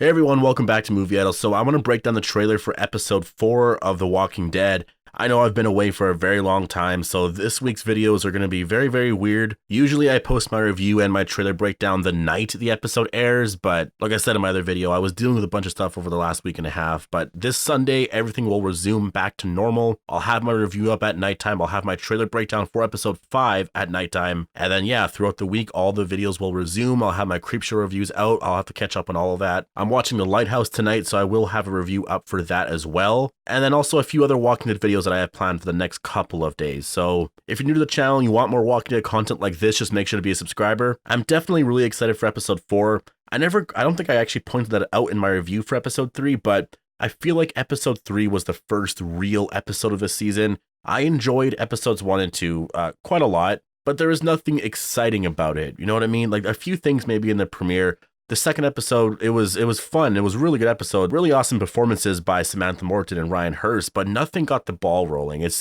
Hey everyone, welcome back to MOVIEidol. So I'm going to break down the trailer for episode 4 of The Walking Dead. I know I've been away for a very long time, so this week's videos are going to be very, very weird. Usually I post my review and my trailer breakdown the night the episode airs, but like I said in my other video, I was dealing with a bunch of stuff over the last week and a half, but this Sunday, everything will resume back to normal. I'll have my review up at nighttime, I'll have my trailer breakdown for episode 5 at nighttime, and then yeah, throughout the week, all the videos will resume. I'll have my Creepshow reviews out, I'll have to catch up on all of that. I'm watching The Lighthouse tonight, so I will have a review up for that as well, and then also a few other Walking Dead videos that I have planned for the next couple of days. So if you're new to the channel and you want more Walking Dead content like this, just make sure to be a subscriber. I'm definitely really excited for episode 4. I don't think I actually pointed that out in my review for episode 3, but I feel like episode 3 was the first real episode of the season. I enjoyed episodes 1 and 2 quite a lot, but there is nothing exciting about it. You know what I mean? Like a few things maybe in the premiere. The second episode, it was fun. It was a really good episode. Really awesome performances by Samantha Morton and Ryan Hurst, but nothing got the ball rolling. It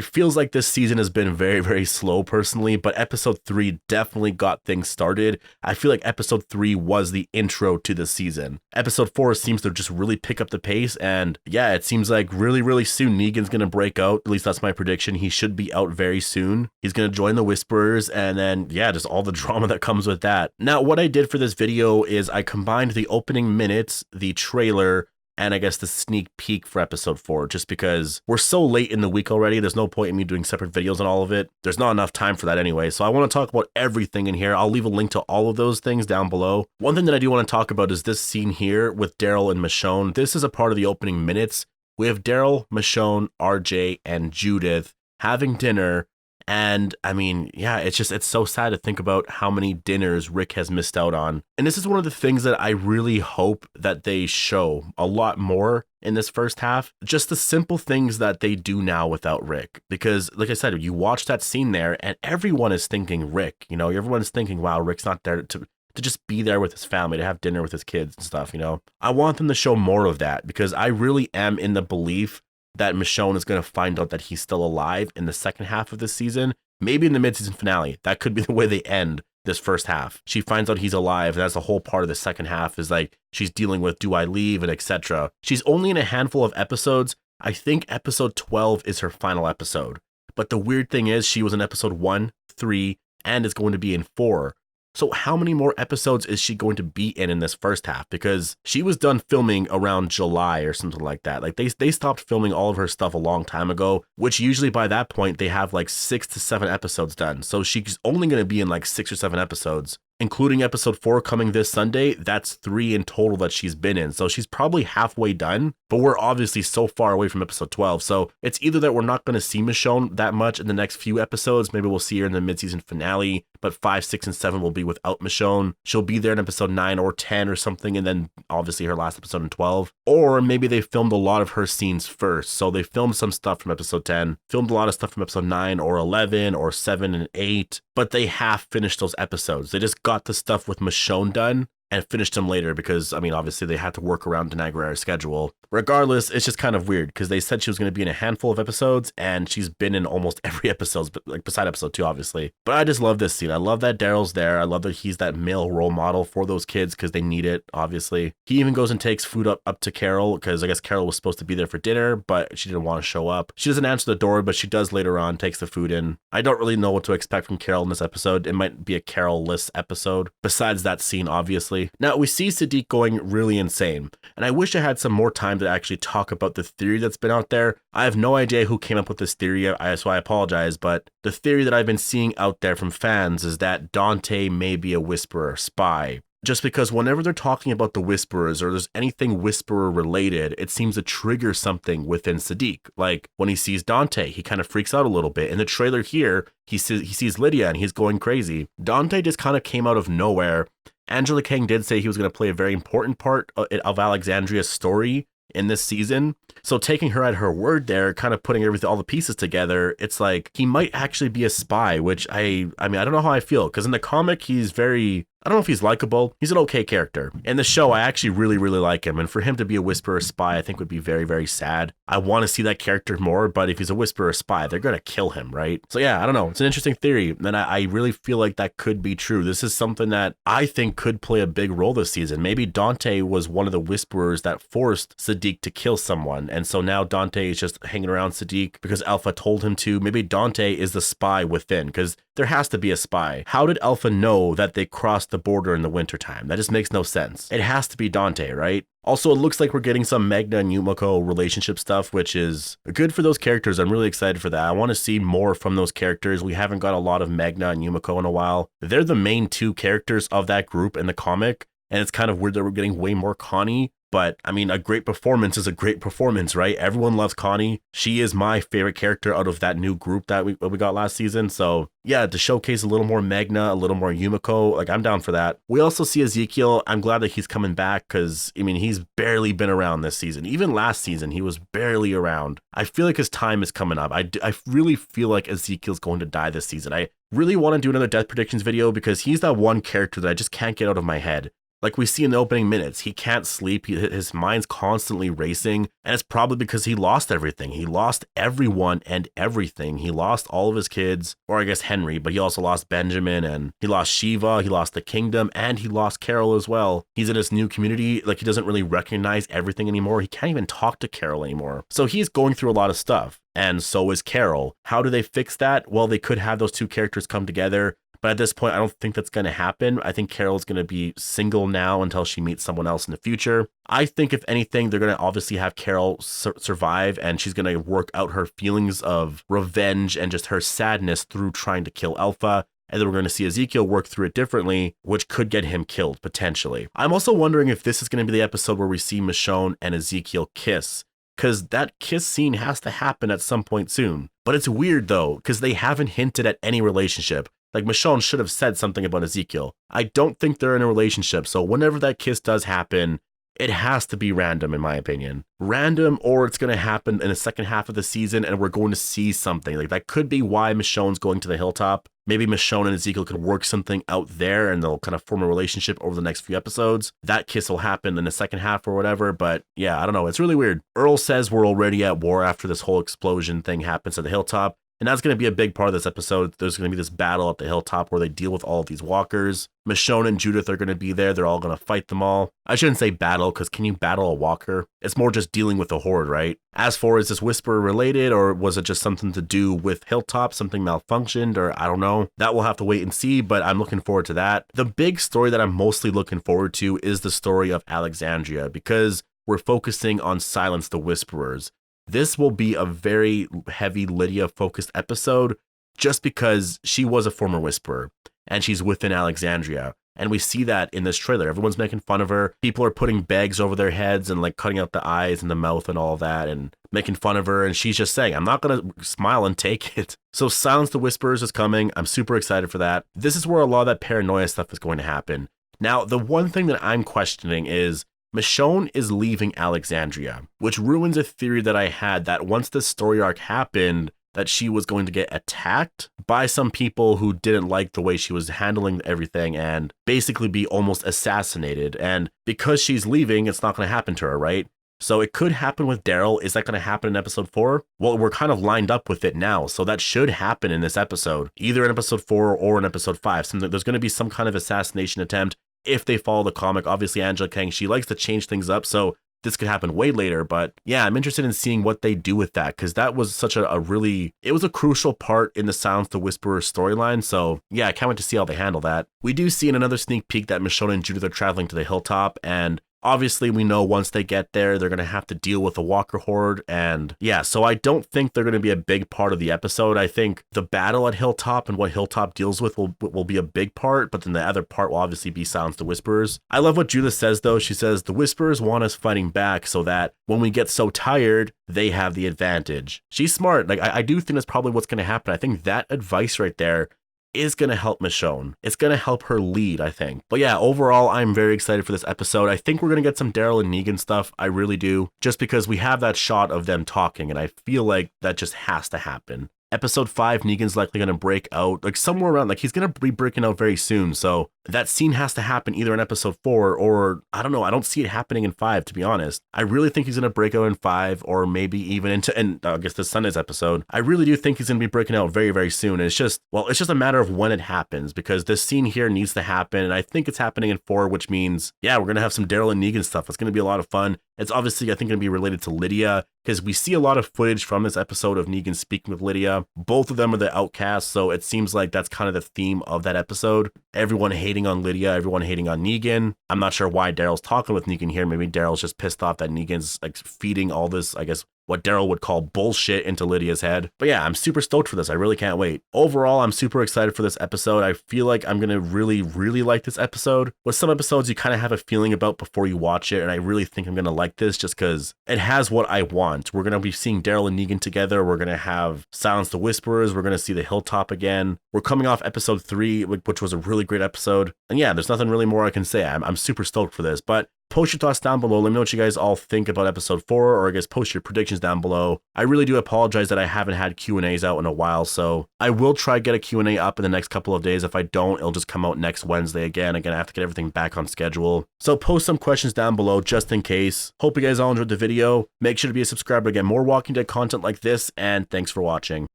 feels like this season has been very, very slow personally, but episode 3 definitely got things started. I feel like episode 3 was the intro to the season. Episode 4 seems to just really pick up the pace, and yeah, it seems like really, really soon Negan's gonna break out. At least that's my prediction. He should be out very soon. He's gonna join the Whisperers, and then yeah, just all the drama that comes with that. Now, what I did for this video is I combined the opening minutes, the trailer, and I guess the sneak peek for episode 4, just because we're so late in the week already. There's no point in me doing separate videos on all of it. There's not enough time for that anyway. So I want to talk about everything in here. I'll leave a link to all of those things down below. One thing that I do want to talk about is this scene here with Daryl and Michonne. This is a part of the opening minutes. We have Daryl, Michonne, RJ, and Judith having dinner. And I mean, yeah, it's so sad to think about how many dinners Rick has missed out on. And this is one of the things that I really hope that they show a lot more in this first half. Just the simple things that they do now without Rick. Because like I said, you watch that scene there and everyone is thinking Rick, you know, everyone's thinking, wow, Rick's not there to just be there with his family, to have dinner with his kids and stuff, you know. I want them to show more of that because I really am in the belief that Michonne is going to find out that he's still alive in the second half of this season, maybe in the mid-season finale. That could be the way they end this first half. She finds out he's alive, and that's the whole part of the second half is like she's dealing with, do I leave, and etc. She's only in a handful of episodes. I think episode 12 is her final episode. But the weird thing is she was in episode 1, 3, and is going to be in 4. So how many more episodes is she going to be in this first half? Because she was done filming around July or something like that. Like they stopped filming all of her stuff a long time ago, which usually by that point they have like 6 to 7 episodes done. So she's only going to be in like 6 or 7 episodes, including episode 4 coming this Sunday. That's 3 in total that she's been in. So she's probably halfway done, but we're obviously so far away from episode 12. So it's either that we're not going to see Michonne that much in the next few episodes. Maybe we'll see her in the mid-season finale, but 5, 6, and 7 will be without Michonne. She'll be there in episode 9 or 10 or something, and then obviously her last episode in 12. Or maybe they filmed a lot of her scenes first. So they filmed some stuff from episode 10, filmed a lot of stuff from episode 9 or 11 or 7 and 8, but they half finished those episodes. They just got the stuff with Michonne done and finished them later because, I mean, obviously they had to work around Denagra's schedule. Regardless, it's just kind of weird because they said she was going to be in a handful of episodes and she's been in almost every episode, but like beside episode 2, obviously. But I just love this scene. I love that Daryl's there. I love that he's that male role model for those kids because they need it, obviously. He even goes and takes food up to Carol because I guess Carol was supposed to be there for dinner, but she didn't want to show up. She doesn't answer the door, but she does later on, takes the food in. I don't really know what to expect from Carol in this episode. It might be a Carol-less episode besides that scene, obviously. Now, we see Siddiq going really insane, and I wish I had some more time to actually talk about the theory that's been out there. I have no idea who came up with this theory, so I apologize, but the theory that I've been seeing out there from fans is that Dante may be a Whisperer spy. Just because whenever they're talking about the Whisperers or there's anything Whisperer related, it seems to trigger something within Siddiq. Like when he sees Dante, he kind of freaks out a little bit. In the trailer here, he sees Lydia and he's going crazy. Dante just kind of came out of nowhere. Angela Kang did say he was going to play a very important part of Alexandria's story in this season. So taking her at her word there, kind of putting all the pieces together, it's like he might actually be a spy, which I mean, I don't know how I feel because in the comic, he's very I don't know if he's likable. He's an okay character. In the show, I actually really, really like him. And for him to be a Whisperer spy, I think would be very, very sad. I want to see that character more, but if he's a Whisperer spy, they're going to kill him, right? So yeah, I don't know. It's an interesting theory. And I really feel like that could be true. This is something that I think could play a big role this season. Maybe Dante was one of the Whisperers that forced Sadiq to kill someone. And so now Dante is just hanging around Sadiq because Alpha told him to. Maybe Dante is the spy within, because there has to be a spy. How did Alpha know that they crossed the border in the wintertime? That just makes no sense. It has to be Dante, right? Also, it looks like we're getting some Magna and Yumiko relationship stuff, which is good for those characters. I'm really excited for that. I want to see more from those characters. We haven't got a lot of Magna and Yumiko in a while. They're the main two characters of that group in the comic, and it's kind of weird that we're getting way more Connie. But I mean, a great performance is a great performance, right? Everyone loves Connie. She is my favorite character out of that new group that we got last season. So yeah, to showcase a little more Magna, a little more Yumiko, like I'm down for that. We also see Ezekiel. I'm glad that he's coming back because, I mean, he's barely been around this season. Even last season, he was barely around. I feel like his time is coming up. I really feel like Ezekiel's going to die this season. I really want to do another death predictions video because he's that one character that I just can't get out of my head. Like we see in the opening minutes, he can't sleep. His mind's constantly racing, and it's probably because he lost everything. He lost everyone and everything. He lost all of his kids, or I guess Henry, but he also lost Benjamin, and he lost Shiva, he lost the kingdom, and he lost Carol as well. He's in his new community, like he doesn't really recognize everything anymore. He can't even talk to Carol anymore. So he's going through a lot of stuff, and so is Carol. How do they fix that? Well, they could have those two characters come together. But at this point, I don't think that's going to happen. I think Carol's going to be single now until she meets someone else in the future. I think if anything, they're going to obviously have Carol survive, and she's going to work out her feelings of revenge and just her sadness through trying to kill Alpha. And then we're going to see Ezekiel work through it differently, which could get him killed, potentially. I'm also wondering if this is going to be the episode where we see Michonne and Ezekiel kiss, because that kiss scene has to happen at some point soon. But it's weird, though, because they haven't hinted at any relationship. Like, Michonne should have said something about Ezekiel. I don't think they're in a relationship, so whenever that kiss does happen, it has to be random, in my opinion. Random, or it's going to happen in the second half of the season, and we're going to see something. Like, that could be why Michonne's going to the hilltop. Maybe Michonne and Ezekiel could work something out there, and they'll kind of form a relationship over the next few episodes. That kiss will happen in the second half or whatever, but yeah, I don't know. It's really weird. Earl says we're already at war after this whole explosion thing happens at the hilltop. And that's going to be a big part of this episode. There's going to be this battle at the hilltop where they deal with all of these walkers. Michonne and Judith are going to be there. They're all going to fight them all. I shouldn't say battle, because can you battle a walker? It's more just dealing with the horde, right? As for, is this Whisperer related, or was it just something to do with Hilltop? Something malfunctioned, or I don't know. That we'll have to wait and see, but I'm looking forward to that. The big story that I'm mostly looking forward to is the story of Alexandria, because we're focusing on Silence the Whisperers. This will be a very heavy Lydia-focused episode just because she was a former Whisperer and she's within Alexandria. And we see that in this trailer. Everyone's making fun of her. People are putting bags over their heads and like cutting out the eyes and the mouth and all that and making fun of her. And she's just saying, I'm not going to smile and take it. So Silence the Whisperers is coming. I'm super excited for that. This is where a lot of that paranoia stuff is going to happen. Now, the one thing that I'm questioning is Michonne is leaving Alexandria, which ruins a theory that I had that once this story arc happened, that she was going to get attacked by some people who didn't like the way she was handling everything and basically be almost assassinated. And because she's leaving, it's not going to happen to her, right? So it could happen with Daryl. Is that going to happen in episode 4? Well, we're kind of lined up with it now, so that should happen in this episode, either in episode 4 or in episode 5. There's going to be some kind of assassination attempt. If they follow the comic, obviously Angela Kang, she likes to change things up, so this could happen way later. But yeah, I'm interested in seeing what they do with that, because that was such it was a crucial part in the Silence the Whisperer storyline. So yeah, I can't wait to see how they handle that. We do see in another sneak peek that Michonne and Judith are traveling to the hilltop, and obviously we know once they get there, they're going to have to deal with the walker horde. And yeah, so I don't think they're going to be a big part of the episode. I think the battle at Hilltop and what Hilltop deals with will be a big part, but then the other part will obviously be Silence the Whisperers. I love what Judith says, though. She says, the Whisperers want us fighting back so that when we get so tired, they have the advantage. She's smart. Like, I do think that's probably what's going to happen. I think that advice right there is going to help Michonne. It's going to help her lead, I think. But yeah, overall, I'm very excited for this episode. I think we're going to get some Daryl and Negan stuff. I really do. Just because we have that shot of them talking, and I feel like that just has to happen. Episode 5, Negan's likely going to break out, like somewhere around, like he's going to be breaking out very soon. So that scene has to happen either in episode 4 or I don't know. I don't see it happening in 5, to be honest. I really think he's going to break out in 5 or maybe even into, and I guess this Sunday's episode. I really do think he's going to be breaking out very, very soon. And it's just a matter of when it happens because this scene here needs to happen. And I think it's happening in 4, which means, yeah, we're going to have some Daryl and Negan stuff. It's going to be a lot of fun. It's obviously, I think, going to be related to Lydia because we see a lot of footage from this episode of Negan speaking with Lydia. Both of them are the outcasts, so it seems like that's kind of the theme of that episode. Everyone hating on Lydia, everyone hating on Negan. I'm not sure why Daryl's talking with Negan here. Maybe Daryl's just pissed off that Negan's like feeding all this, I guess, what Daryl would call bullshit into Lydia's head. But yeah, I'm super stoked for this. I really can't wait. Overall, I'm super excited for this episode. I feel like I'm going to really, really like this episode. With some episodes, you kind of have a feeling about before you watch it, and I really think I'm going to like this just because it has what I want. We're going to be seeing Daryl and Negan together. We're going to have Silence the Whisperers. We're going to see the Hilltop again. We're coming off episode 3, which was a really great episode. And yeah, there's nothing really more I can say. I'm super stoked for this, but post your thoughts down below. Let me know what you guys all think about episode 4, or I guess post your predictions down below. I really do apologize that I haven't had Q&As out in a while, so I will try to get a Q&A up in the next couple of days. If I don't, it'll just come out next Wednesday again. Again, I have to get everything back on schedule. So post some questions down below just in case. Hope you guys all enjoyed the video. Make sure to be a subscriber to get more Walking Dead content like this, and thanks for watching.